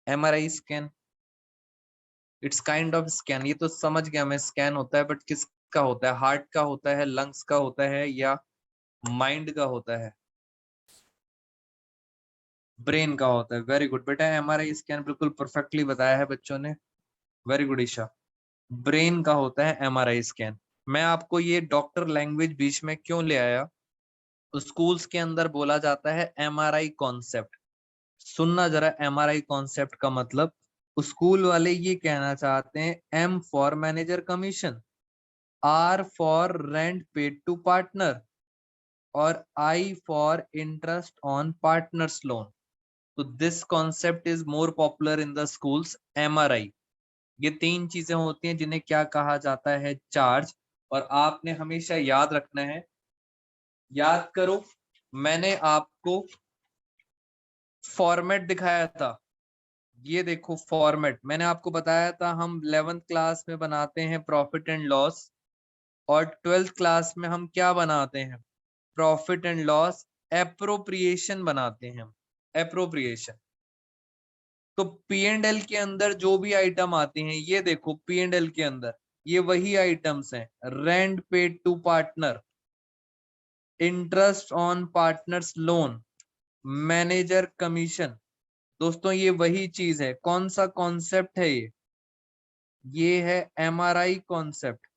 MRI scan, it's kind of scan. ये तो समझ गया मैं, स्कैन होता है, बट किसका होता है? हार्ट का होता है, लंग्स का होता है, या माइंड का होता है? ब्रेन का होता है। वेरी गुड बेटा, एमआरआई स्कैन बिल्कुल परफेक्टली बताया है बच्चों ने। वेरी गुड ईशा, ब्रेन का होता है एमआरआई स्कैन। मैं आपको ये डॉक्टर लैंग्वेज बीच में क्यों ले आया? स्कूल्स के अंदर बोला जाता है एमआरआई कॉन्सेप्ट। सुनना जरा, एमआरआई कॉन्सेप्ट का मतलब, स्कूल वाले ये कहना चाहते हैं, M for manager commission, R for rent paid to partner, और I for interest on partners loan. तो this concept is more popular in the schools, MRI. ये 3 चीजें होती हैं जिन्हें क्या कहा जाता है? चार्ज। और आपने हमेशा याद रखना है, याद करो, मैंने आपको फॉर्मेट दिखाया था, ये देखो फॉर्मेट मैंने आपको बताया था, हम 11th क्लास में बनाते हैं प्रॉफिट एंड लॉस, और 12th क्लास में हम क्या बनाते हैं? प्रॉफिट एंड लॉस एप्रोप्रिएशन बनाते हैं, एप्रोप्रिएशन। तो पी एंड एल के अंदर जो भी आइटम आते हैं, ये देखो पी एंड एल के अंदर ये वही आइटम्स हैं। Rent paid to partner, interest on partners loan, manager commission. दोस्तों ये वही चीज है। कौन सा कॉन्सेप्ट है ये है एमआरआई कॉन्सेप्ट।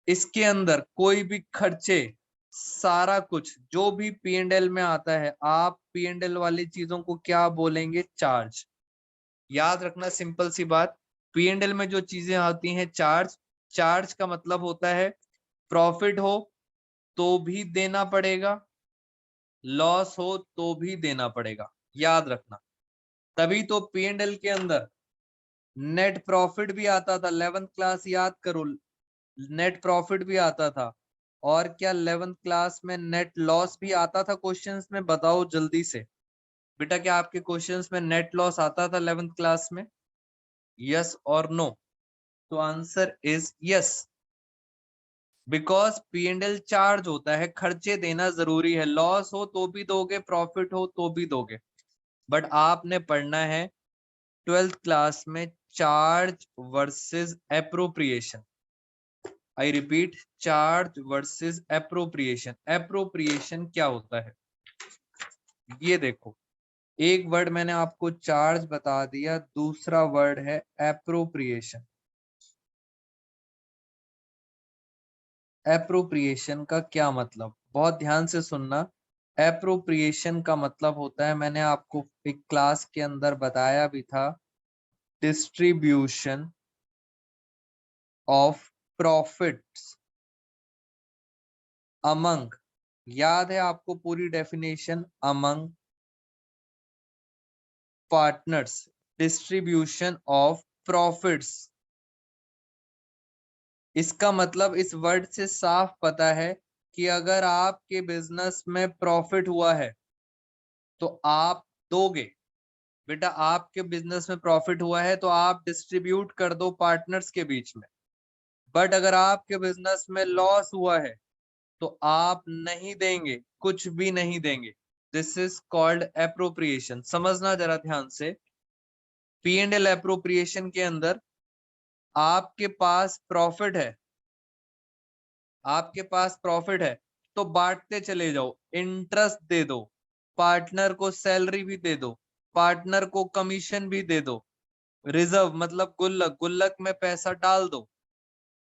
इसके अंदर कोई भी खर्चे, सारा कुछ जो भी पी एंड एल में आता है, आप पी एंड एल वाली चीजों को क्या बोलेंगे? चार्ज। याद रखना सिंपल सी बात, पी एंड एल में जो चीजें आती हैं चार्ज, चार्ज का मतलब होता है प्रॉफिट हो तो भी देना पड़ेगा, लॉस हो तो भी देना पड़ेगा। याद रखना। तभी तो पी एंड एल के अंदर नेट प्रॉफिट भी आता था। 11th क्लास याद करो, नेट प्रॉफिट भी आता था। और क्या 11th क्लास में नेट लॉस भी आता था? क्वेश्चंस में बताओ जल्दी से बेटा, क्या आपके क्वेश्चंस में नेट लॉस आता था 11th क्लास में? यस और नो? तो answer is yes, because P and L charge होता है, खर्चे देना जरूरी है। लॉस हो तो भी दोगे, प्रॉफिट हो तो भी दोगे। बट आपने पढ़ना है 12th क्लास में charge versus appropriation. I repeat, charge versus appropriation. Appropriation क्या होता है ये देखो, एक वर्ड मैंने आपको चार्ज बता दिया, दूसरा वर्ड है एप्रोप्रिएशन। एप्रोप्रिएशन का क्या मतलब, बहुत ध्यान से सुनना। एप्रोप्रिएशन का मतलब होता है, मैंने आपको एक क्लास के अंदर बताया भी था, डिस्ट्रीब्यूशन ऑफ प्रॉफिट्स अमंग। याद है आपको पूरी definition? Among partners, distribution of profits. इसका मतलब इस वर्ड से साफ पता है कि अगर आपके बिजनेस में प्रॉफिट हुआ है तो आप दोगे। बेटा आपके बिजनेस में प्रॉफिट हुआ है तो आप डिस्ट्रीब्यूट कर दो पार्टनर्स के बीच में। बट अगर आपके बिजनेस में लॉस हुआ है तो आप नहीं देंगे, कुछ भी नहीं देंगे। This is called appropriation. समझना जरा ध्यान से, पी एंड एल एप्रोप्रिएशन के अंदर आपके पास प्रॉफिट है, आपके पास प्रॉफिट है तो बांटते चले जाओ, इंटरेस्ट दे दो, पार्टनर को सैलरी भी दे दो, पार्टनर को कमीशन भी दे दो, रिजर्व मतलब गुल्लक, गुल्लक में पैसा डाल दो,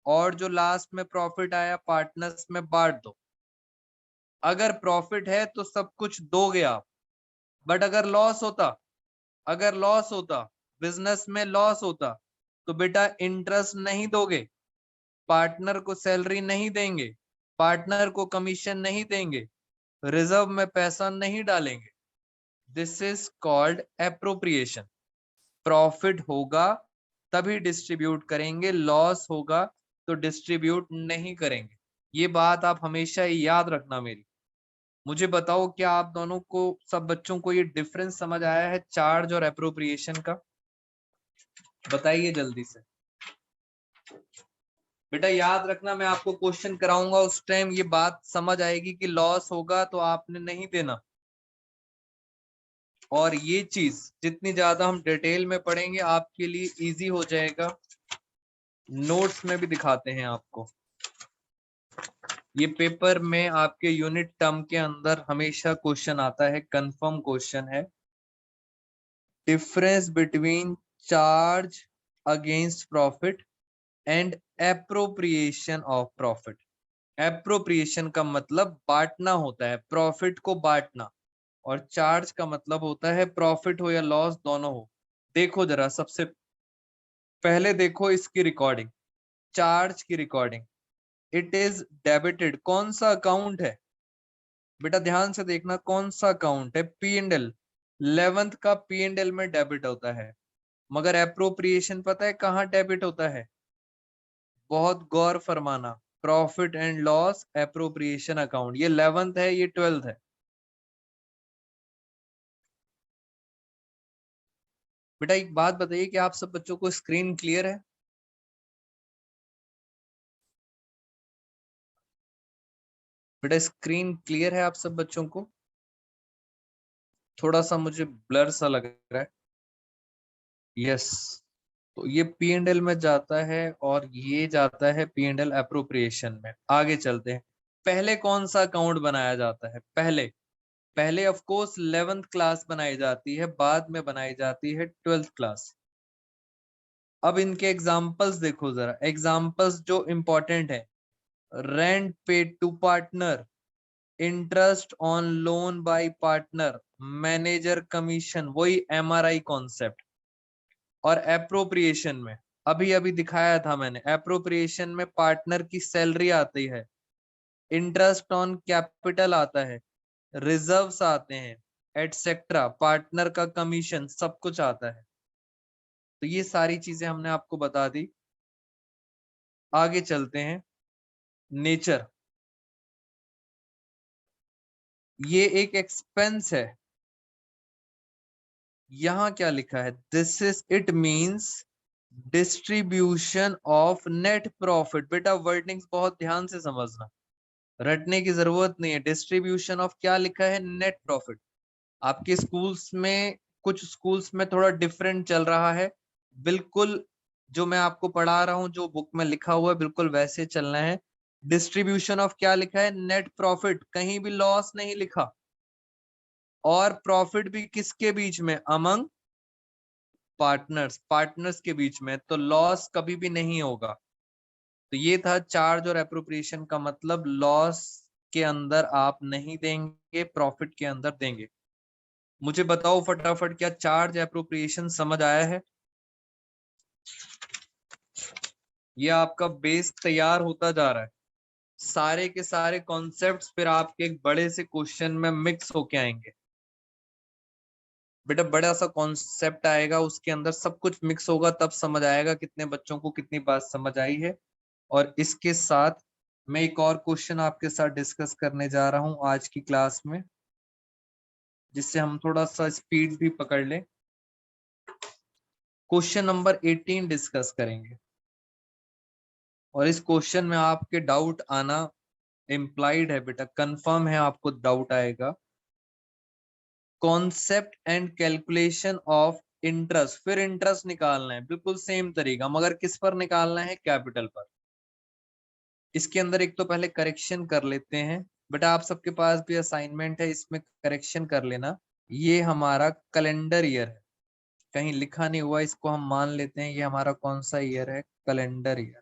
और जो लास्ट में प्रॉफिट आया पार्टनर्स में बांट दो। अगर प्रॉफिट है तो सब कुछ दोगे आप। बट अगर लॉस होता, अगर लॉस होता, बिजनेस में लॉस होता, तो बेटा इंटरेस्ट नहीं दोगे, पार्टनर को सैलरी नहीं देंगे, पार्टनर को कमीशन नहीं देंगे, रिजर्व में पैसा नहीं डालेंगे। This is called appropriation. Profit होगा तभी डिस्ट्रीब्यूट करेंगे, लॉस होगा तो डिस्ट्रीब्यूट नहीं करेंगे। ये बात आप हमेशा याद रखना मेरी। मुझे बताओ क्या आप दोनों को, सब बच्चों को ये डिफरेंस समझ आया है चार्ज और एप्रोप्रिएशन का? बताइए जल्दी से। बेटा याद रखना, मैं आपको क्वेश्चन कराऊंगा उस टाइम ये बात समझ आएगी कि लॉस होगा तो आपने नहीं देना। और ये चीज जितनी ज्यादा हम डिटेल में पढ़ेंगे आपके लिए इजी हो जाएगा। नोट्स में भी दिखाते हैं आपको। ये पेपर में आपके यूनिट टर्म के अंदर हमेशा क्वेश्चन आता है, कंफर्म क्वेश्चन है। Difference between charge against profit and appropriation of profit. Appropriation का मतलब बांटना होता है, प्रॉफिट को बांटना, और चार्ज का मतलब होता है प्रॉफिट हो या लॉस दोनों हो। देखो जरा, सबसे पहले देखो इसकी रिकॉर्डिंग, चार्ज की रिकॉर्डिंग। इट इज डेबिटेड, कौन सा अकाउंट है बेटा? ध्यान से देखना कौन सा अकाउंट है, पी एंड एल। 11th का पी एंड एल में डेबिट होता है। मगर एप्रोप्रिएशन पता है कहाँ डेबिट होता है? बहुत गौर फरमाना, profit and loss appropriation account. ये 11th है, ये 12th है। बेटा एक बात बताइए कि आप सब बच्चों को स्क्रीन क्लियर है? बेटा स्क्रीन क्लियर है आप सब बच्चों को? थोड़ा सा मुझे ब्लर सा लग रहा है। यस, तो ये पी एंड एल में जाता है और ये जाता है पी एंड एल अप्रोप्रिएशन में। आगे चलते हैं। पहले कौन सा अकाउंट बनाया जाता है? पहले पहले ऑफ कोर्स 11th क्लास बनाई जाती है, बाद में बनाई जाती है 12th क्लास। अब इनके एग्जाम्पल्स देखो जरा, एग्जाम्पल्स जो इंपॉर्टेंट है। Rent paid to partner, interest on loan by partner, manager commission, वही एमआरआई कॉन्सेप्ट। और एप्रोप्रिएशन में अभी अभी दिखाया था मैंने, एप्रोप्रिएशन में पार्टनर की सैलरी आती है, इंटरेस्ट ऑन कैपिटल आता है, रिजर्व्स आते हैं, एटसेट्रा, पार्टनर का कमीशन, सब कुछ आता है। तो ये सारी चीजें हमने आपको बता दी। आगे चलते हैं। नेचर, ये एक एक्सपेंस है। यहां क्या लिखा है? This is it means distribution of net profit. बेटा वर्डिंग्स बहुत ध्यान से समझना, रटने की जरूरत नहीं है। डिस्ट्रीब्यूशन ऑफ क्या लिखा है? Net profit. आपके स्कूल्स में, कुछ स्कूल्स में थोड़ा डिफरेंट चल रहा है। बिल्कुल जो मैं आपको पढ़ा रहा हूं, जो बुक में लिखा हुआ है, बिल्कुल वैसे चलना है। डिस्ट्रीब्यूशन ऑफ क्या लिखा है? नेट प्रॉफिट, कहीं भी लॉस नहीं लिखा। और प्रॉफिट भी किसके बीच में? अमंग पार्टनर्स, पार्टनर्स के बीच में, तो लॉस कभी भी नहीं होगा। तो ये था चार्ज और एप्रोप्रिएशन का मतलब। लॉस के अंदर आप नहीं देंगे, प्रॉफिट के अंदर देंगे। मुझे बताओ फटाफट, क्या चार्ज एप्रोप्रिएशन समझ आया है? ये आपका बेस तैयार होता जा रहा है। सारे के सारे कॉन्सेप्ट्स फिर आपके एक बड़े से क्वेश्चन में मिक्स होके आएंगे। बेटा बड़ा सा कॉन्सेप्ट आएगा, उसके अंदर सब कुछ मिक्स होगा, तब समझ आएगा कितने बच्चों को कितनी बात समझ आई है। और इसके साथ मैं एक और क्वेश्चन आपके साथ डिस्कस करने जा रहा हूं आज की क्लास में, जिससे हम थोड़ा सा स्पीड भी पकड़ लें। क्वेश्चन नंबर 18 डिस्कस करेंगे। और इस क्वेश्चन में आपके डाउट आना इम्प्लाइड है बेटा, कंफर्म है आपको डाउट आएगा। Concept and calculation of interest, फिर इंटरेस्ट निकालना है, बिल्कुल सेम तरीका, मगर किस पर निकालना है? कैपिटल पर। इसके अंदर एक तो पहले करेक्शन कर लेते हैं। बेटा आप सबके पास भी असाइनमेंट है, इसमें करेक्शन कर लेना। ये हमारा कैलेंडर ईयर है, कहीं लिखा नहीं हुआ, इसको हम मान लेते हैं ये हमारा कौन सा ईयर है? Calendar year.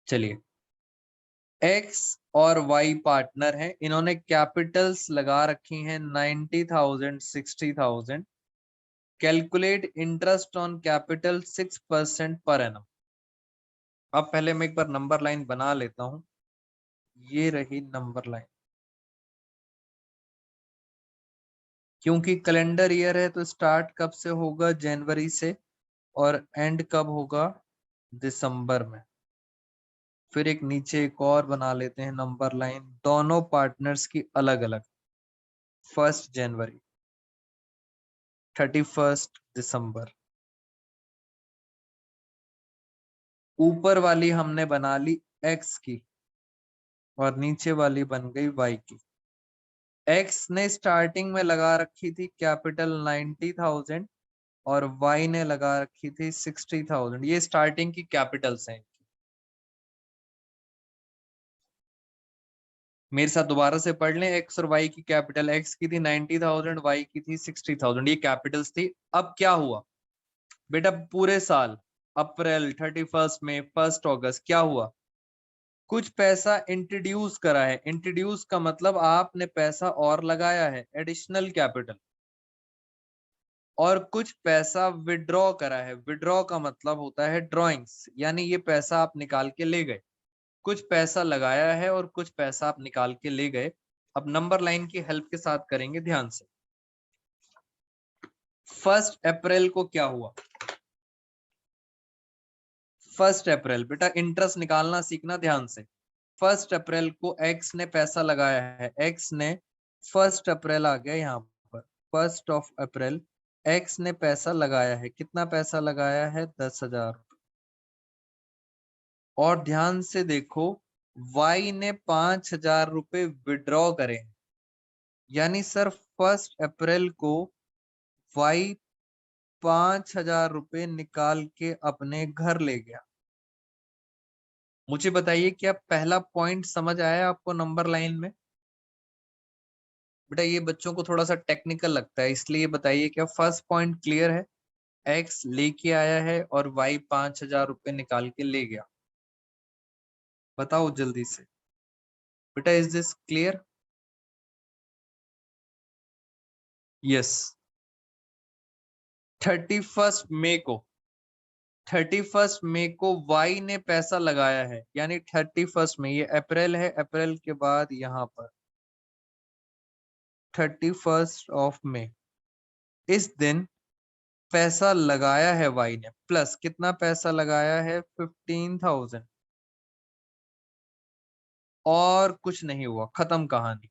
चलिए, एक्स और वाई पार्टनर हैं, इन्होंने कैपिटल्स लगा रखी हैं 90,000, 60,000। Calculate interest on capital 6% per annum. अब पहले मैं एक बार नंबर लाइन बना लेता हूं। ये रही नंबर लाइन। क्योंकि कैलेंडर ईयर है तो स्टार्ट कब से होगा? जनवरी से, और एंड कब होगा? दिसंबर में। फिर एक नीचे एक और बना लेते हैं नंबर लाइन, दोनों पार्टनर्स की अलग अलग। 1 जनवरी, 31 दिसंबर। ऊपर वाली हमने बना ली एक्स की, और नीचे वाली बन गई वाई की। एक्स ने स्टार्टिंग में लगा रखी थी कैपिटल 90,000, और वाई ने लगा रखी थी 60,000। ये स्टार्टिंग की कैपिटल्स हैं। मेरे साथ दोबारा से पढ़ लें। एक्स और वाई की कैपिटल, एक्स की थी 90,000, वाई की थी 60,000, ये कैपिटल्स थी। अब क्या हुआ बेटा? पूरे साल, अप्रैल, 31 मई, 1 अगस्त, क्या हुआ? कुछ पैसा इंट्रोड्यूस करा है। इंट्रोड्यूस का मतलब आपने पैसा और लगाया है, एडिशनल कैपिटल। और कुछ पैसा विड्रॉ करा है। विड्रॉ का मतलब होता है ड्रॉइंग्स, यानी ये पैसा आप निकाल के ले गए। कुछ पैसा लगाया है और कुछ पैसा आप निकाल के ले गए। अब नंबर लाइन की हेल्प के साथ करेंगे ध्यान से। 1 अप्रैल को क्या हुआ? 1 अप्रैल, बेटा इंटरेस्ट निकालना सीखना ध्यान से। 1 अप्रैल को एक्स ने पैसा लगाया है। एक्स ने 1 अप्रैल आ गया यहाँ पर, 1 अप्रैल एक्स ने पैसा लगाया है। कितना पैसा लगाया है? 10,000। और ध्यान से देखो, वाई ने 5,000 रुपए विड्रॉ करे, यानी सर 1 अप्रैल को वाई 5,000 रुपए निकाल के अपने घर ले गया। मुझे बताइए क्या पहला पॉइंट समझ आया आपको नंबर लाइन में? बेटा ये बच्चों को थोड़ा सा टेक्निकल लगता है, इसलिए बताइए क्या फर्स्ट पॉइंट क्लियर है? एक्स लेके आया है और वाई 5,000 रुपए निकाल के ले गया। बताओ जल्दी से बेटा, इज दिस क्लियर? यस। 31 मई को वाई ने पैसा लगाया है, यानी 31 में, ये अप्रैल है, अप्रैल के बाद यहां पर 31 मई, इस दिन पैसा लगाया है वाई ने, प्लस कितना पैसा लगाया है? 15,000। और कुछ नहीं हुआ, खत्म कहानी।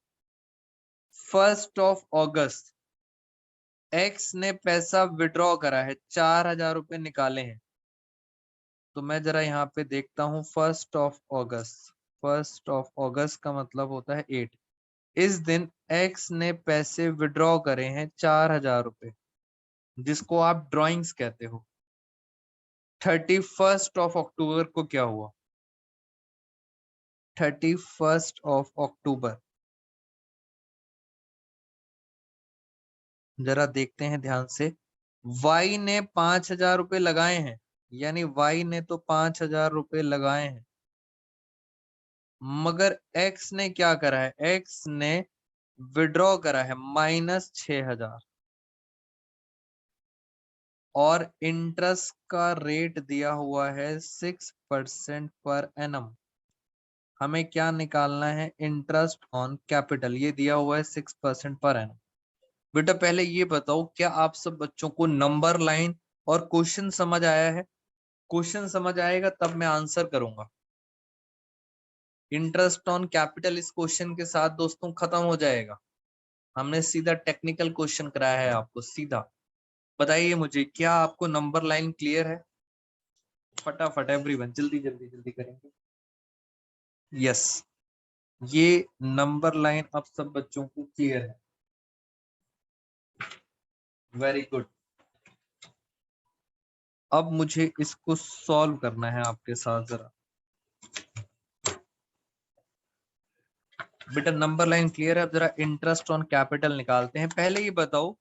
1 अगस्त एक्स ने पैसा विड्रॉ करा है, 4,000 रुपए निकाले हैं। तो मैं जरा यहाँ पे देखता हूँ 1 अगस्त। 1 अगस्त का मतलब होता है 8। इस दिन एक्स ने पैसे विड्रॉ करे हैं 4,000 रुपए, जिसको आप ड्राइंग्स कहते हो। 31 अक्टूबर को क्या हुआ? 31 अक्टूबर, जरा देखते हैं ध्यान से। वाई ने 5,000 रुपए लगाए हैं, यानी वाई ने तो 5,000 रुपए लगाए हैं, मगर एक्स ने क्या करा है? एक्स ने विड्रॉ करा है -6,000, और इंटरेस्ट का रेट दिया हुआ है 6% पर एनम। हमें क्या निकालना है? इंटरेस्ट ऑन कैपिटल, ये दिया हुआ है 6% पर एनम। बेटा पहले ये बताओ, क्या आप सब बच्चों को नंबर लाइन और क्वेश्चन समझ आया है? क्वेश्चन समझ आएगा तब मैं आंसर करूंगा। इंटरेस्ट ऑन कैपिटल इस क्वेश्चन के साथ दोस्तों खत्म हो जाएगा। हमने सीधा टेक्निकल क्वेश्चन कराया है आपको सीधा। बताइए मुझे, क्या आपको नंबर लाइन क्लियर है? फटाफट एवरीवन, जल्दी जल्दी जल्दी करेंगे। यस, ये नंबर लाइन अब सब बच्चों को क्लियर है। Very good. अब मुझे इसको सॉल्व करना है आपके साथ जरा। बेटा नंबर लाइन क्लियर है, अब जरा इंटरेस्ट ऑन कैपिटल निकालते हैं। पहले ये बताओ,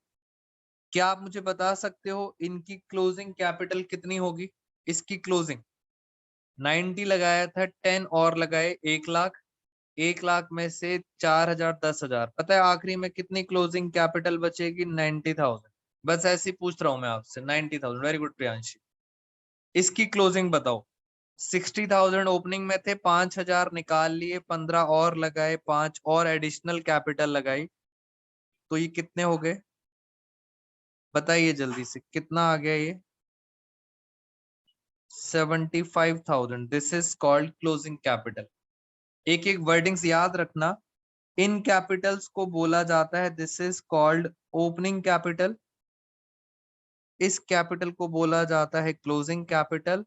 क्या आप मुझे बता सकते हो इनकी क्लोजिंग कैपिटल कितनी होगी? इसकी क्लोजिंग 90 लगाया था, 10 और लगाए 1 लाख, 1 लाख में से 4,000 10,000, पता है आखिरी में कितनी क्लोजिंग कैपिटल बचेगी? 90,000। बस ऐसे ही पूछ रहा हूं मैं आपसे, 90,000। Very good Priyanshi. इसकी क्लोजिंग बताओ। 60,000 ओपनिंग में थे, 5,000 निकाल लिए, 15 और लगाए, 5 और एडिशनल कैपिटल लगाई, तो ये कितने हो गए? बताइए जल्दी से, कितना आ गया ये? 75,000। This is called closing capital. एक एक वर्डिंग्स याद रखना। इन कैपिटल्स को बोला जाता है, this is called opening capital. इस कैपिटल को बोला जाता है क्लोजिंग कैपिटल।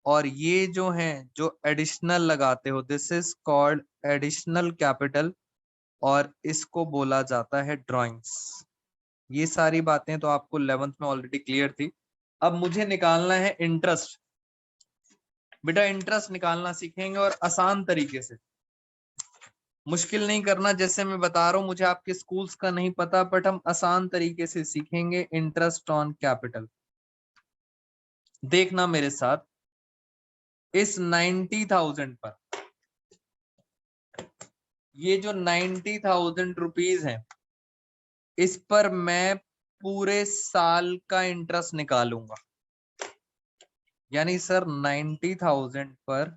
और ये जो हैं, जो एडिशनल लगाते हो, this is called additional capital, और इसको बोला जाता है ड्राइंग्स। ये सारी बातें तो आपको 11th में ऑलरेडी क्लियर थी। अब मुझे निकालना है इंटरेस्ट। बेटा इंटरेस्ट निकालना सीखेंगे, और आसान तरीके से, मुश्किल नहीं करना। जैसे मैं बता रहा हूं, मुझे आपके स्कूल्स का नहीं पता, बट हम आसान तरीके से सीखेंगे इंटरेस्ट ऑन कैपिटल। देखना मेरे साथ, इस 90,000 पर, ये जो 90,000 रुपीज है, इस पर मैं पूरे साल का इंटरेस्ट निकालूंगा। यानी सर 90,000 पर,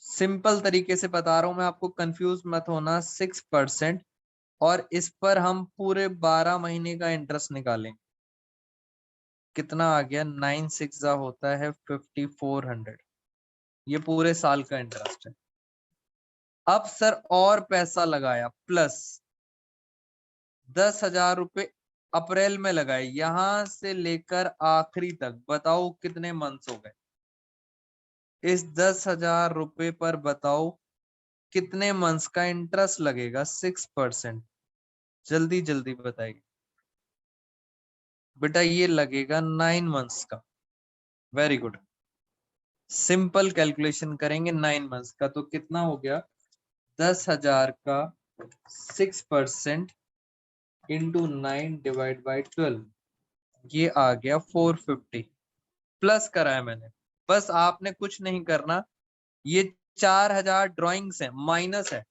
सिंपल तरीके से बता रहा हूं मैं आपको, कंफ्यूज मत होना, 6%, और इस पर हम पूरे 12 महीने का इंटरेस्ट निकालेंगे। कितना आ गया? 9 6 होता है 5,400। ये पूरे साल का इंटरेस्ट है। अब सर और पैसा लगाया, प्लस 10,000 रुपए अप्रैल में लगाए, यहां से लेकर आखिरी तक, बताओ कितने मंथ्स हो गए? इस 10,000 रुपए पर बताओ कितने मंथ्स का इंटरेस्ट लगेगा? 6%। जल्दी जल्दी बताइए बेटा। ये लगेगा 9 मंथ्स का। Very good. सिंपल कैलकुलेशन करेंगे 9 मंथ्स का, तो कितना हो गया? 10,000 का 6% इंटू 9 डिवाइड बाई 12, ये आ गया 450। प्लस करा है मैंने, बस आपने कुछ नहीं करना। ये 4,000 ड्रॉइंग्स है, माइनस है,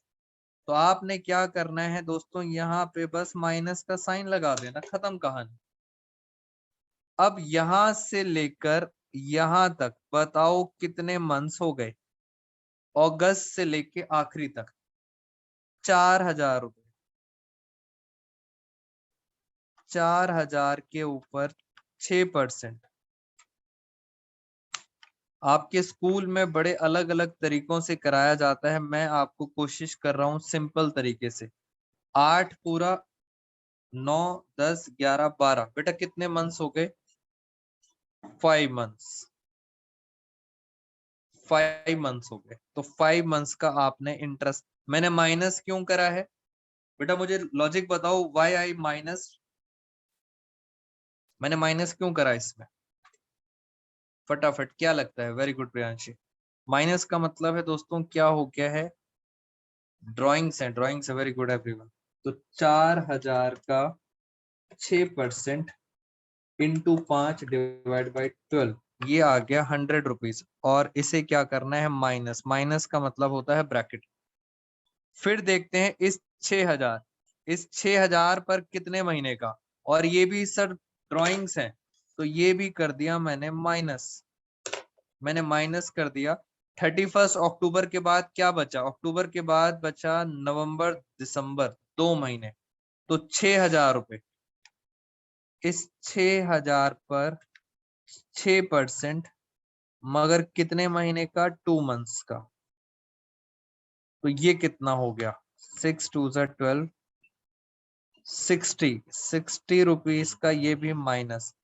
तो आपने क्या करना है दोस्तों, यहाँ पे बस माइनस का साइन लगा देना, खत्म कहानी। अब यहां से लेकर यहां तक बताओ कितने मंथ्स हो गए? अगस्त से लेके आखिरी तक 4,000 रुपए। 4,000 के ऊपर 6%। आपके स्कूल में बड़े अलग अलग तरीकों से कराया जाता है, मैं आपको कोशिश कर रहा हूं सिंपल तरीके से। 8 पूरा 9 10 11 12, बेटा कितने मंथ्स हो गए? 5 मंथ्स। 5 मंथ्स हो गए, तो 5 मंथ्स का आपने इंटरेस्ट। मैंने माइनस क्यों करा है बेटा? मुझे लॉजिक बताओ, वाई आई माइनस। मैंने माइनस क्यों करा इसमें? फटाफट क्या लगता है? Very good Priyanshi. माइनस का मतलब है दोस्तों क्या हो गया है? ड्राइंग्स है, ड्राइंग्स है। Very good everyone. तो 4,000 का 6% इंटू 5 डिवाइड बाई 12, ये आ गया 100 रुपीज। और इसे क्या करना है? माइनस। माइनस का मतलब होता है ब्रैकेट। फिर देखते हैं इस 6,000, इस 6,000 पर कितने महीने का? और ये भी सर ड्राइंग्स है, तो ये भी कर दिया मैंने माइनस। मैंने माइनस कर दिया। 31 अक्टूबर के बाद क्या बचा? अक्टूबर के बाद बचा नवंबर दिसंबर, 2 महीने, तो 6,000 रुपए। इस 6,000 पर 6%, मगर कितने महीने का? 2 मंथ्स का। तो ये कितना हो गया? 6 2 12, 60 रुपीज का ये भी माइनस।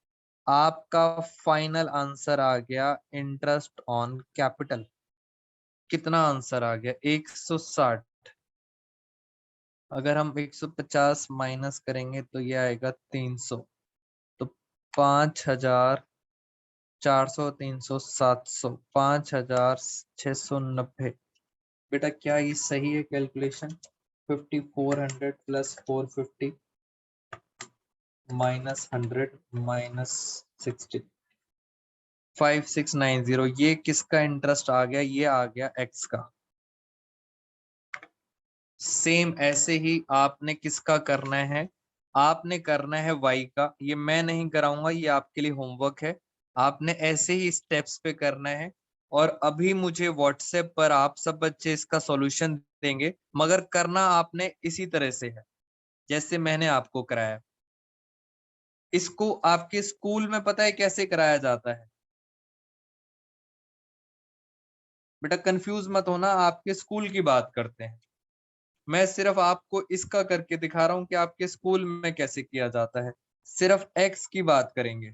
आपका फाइनल आंसर आ गया इंटरेस्ट ऑन कैपिटल। कितना आंसर आ गया? 160। अगर हम 150 माइनस करेंगे तो ये आएगा 300। तो 5,000, 400, 300, 700, 5,690। बेटा क्या ये सही है कैलकुलेशन? 5,400 plus 450 minus 100 minus 60, 5,690। ये किसका इंटरेस्ट आ गया? ये आ गया एक्स का। सेम ऐसे ही आपने किसका करना है? आपने करना है वाई का। ये मैं नहीं कराऊंगा, ये आपके लिए होमवर्क है। आपने ऐसे ही स्टेप्स पे करना है। और अभी मुझे व्हाट्सएप पर आप सब बच्चे इसका सॉल्यूशन देंगे, मगर करना आपने इसी तरह से है जैसे मैंने आपको कराया। इसको आपके स्कूल में पता है कैसे कराया जाता है? बेटा कंफ्यूज मत होना, आपके स्कूल की बात करते हैं। मैं सिर्फ आपको इसका करके दिखा रहा हूं कि आपके स्कूल में कैसे किया जाता है। सिर्फ एक्स की बात करेंगे।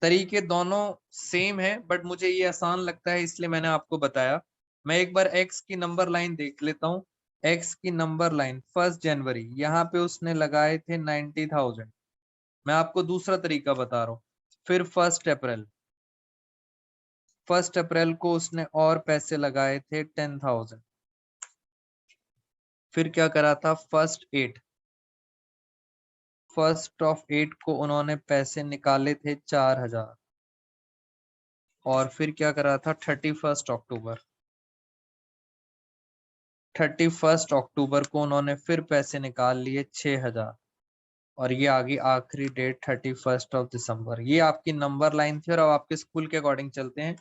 तरीके दोनों सेम है, बट मुझे ये आसान लगता है इसलिए मैंने आपको बताया। मैं एक बार एक्स की नंबर लाइन देख लेता हूँ। एक्स की नंबर लाइन 1 जनवरी, यहाँ पे उसने लगाए थे 90,000। मैं आपको दूसरा तरीका बता रहा हूँ। फिर 1 अप्रैल, 1 अप्रैल को उसने और पैसे लगाए थे 10,000। फिर क्या करा था? 1 8, 1 को उन्होंने पैसे निकाले थे 4,000। और फिर क्या करा था? 31 अक्टूबर, 31 अक्टूबर को उन्होंने फिर पैसे निकाल लिए 6,000। और ये आ गई आखिरी डेट 31 दिसंबर। ये आपकी नंबर लाइन थी। और अब आपके स्कूल के अकॉर्डिंग चलते हैं।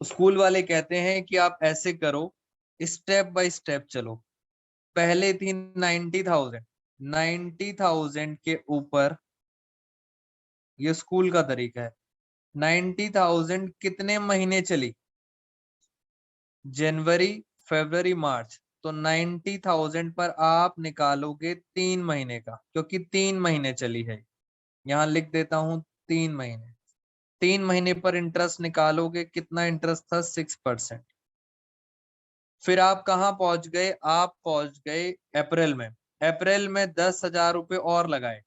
स्कूल वाले कहते हैं कि आप ऐसे करो, स्टेप बाय स्टेप चलो। पहले थी 90,000, 90,000 के ऊपर, ये स्कूल का तरीका है। 90,000 कितने महीने चली? जनवरी, फरवरी, मार्च। तो 90,000 पर आप निकालोगे 3 महीने का, क्योंकि 3 महीने चली है। यहां लिख देता हूं 3 महीने। 3 महीने पर इंटरेस्ट निकालोगे, कितना इंटरेस्ट था? 6%। फिर आप कहाँ पहुंच गए? आप पहुंच गए अप्रैल में। अप्रैल में 10,000 रुपये और लगाए।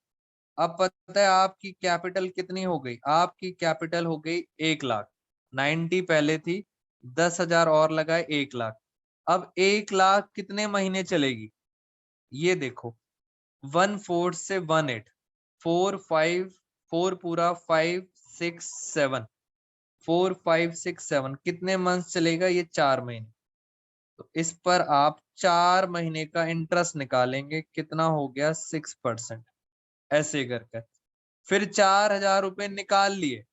अब पता है आपकी कैपिटल कितनी हो गई? आपकी कैपिटल हो गई 1,00,000। 90 पहले थी, 10,000 और लगाए, 1,00,000। अब 1,00,000 कितने महीने चलेगी? ये देखो, 1/4 से 1/8, 4 5 4 पूरा 5 6 7, 4 5 6 7 कितने मंथ चलेगा? ये 4 महीने। तो इस पर आप 4 महीने का इंटरेस्ट निकालेंगे, कितना हो गया? 6%। ऐसे करके फिर 4,000 रुपए निकाल लिए,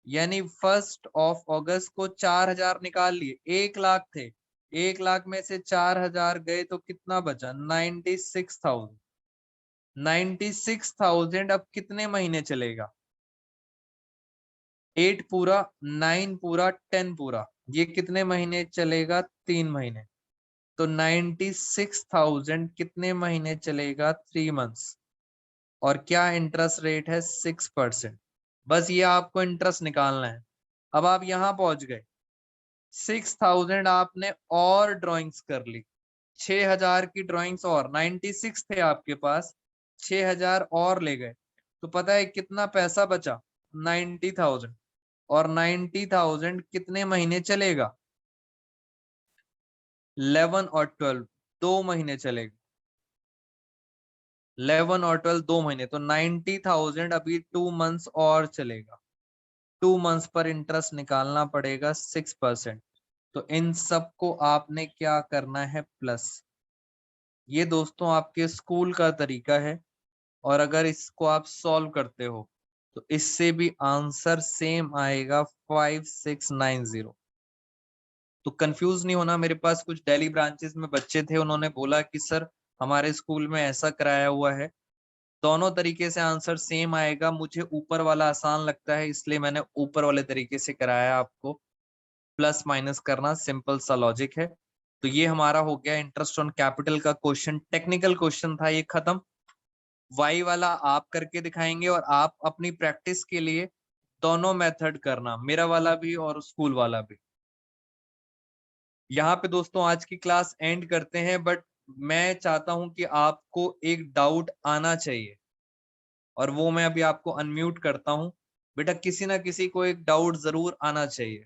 यानी 1 को 4,000 निकाल लिए। 1,00,000 थे, 1,00,000 में से 4,000 गए तो कितना बचा? 96,000। 96,000 अब कितने महीने चलेगा? 8 पूरा, 9 पूरा, 10 पूरा, ये कितने महीने चलेगा? 3 महीने। तो 96,000 कितने महीने चलेगा? 3 मंथ्स। और क्या इंटरेस्ट रेट है? 6%। बस ये आपको इंटरेस्ट निकालना है। अब आप यहां पहुंच गए, 6,000 आपने और ड्राइंग्स कर ली, 6,000 की ड्राइंग्स और, 96 थे आपके पास, 6,000 और ले गए, तो पता है कितना पैसा बचा? 90,000। और 90,000 कितने महीने चलेगा? 11 और 12, 2 महीने चलेगा। 11 और 12 2 महीने, तो 90,000 अभी 2 मंथ्स और चलेगा। 2 मंथ्स पर इंटरेस्ट निकालना पड़ेगा 6%। तो इन सब को आपने क्या करना है? प्लस। ये दोस्तों आपके स्कूल का तरीका है, और अगर इसको आप सॉल्व करते हो तो इससे भी आंसर सेम आएगा, 5690। तो कंफ्यूज नहीं होना। मेरे पास कुछ दिल्ली ब्रांचेस में बच्चे थे, उन्होंने बोला कि सर हमारे स्कूल में ऐसा कराया हुआ है, दोनों तरीके से आंसर सेम आएगा, मुझे ऊपर वाला आसान लगता है इसलिए मैंने ऊपर वाले तरीके से कराया। आपको प्लस माइनस करना सिंपल सा लॉजिक है। तो ये हमारा हो गया इंटरेस्ट ऑन कैपिटल का क्वेश्चन, टेक्निकल क्वेश्चन था ये, खत्म। वाई वाला आप करके दिखाएंगे, और आप अपनी प्रैक्टिस के लिए दोनों मेथड करना, मेरा वाला भी और स्कूल वाला भी। यहाँ पे दोस्तों आज की क्लास एंड करते हैं, बट मैं चाहता हूं कि आपको एक डाउट आना चाहिए, और वो मैं अभी आपको अनम्यूट करता हूं। बेटा किसी ना किसी को एक डाउट जरूर आना चाहिए।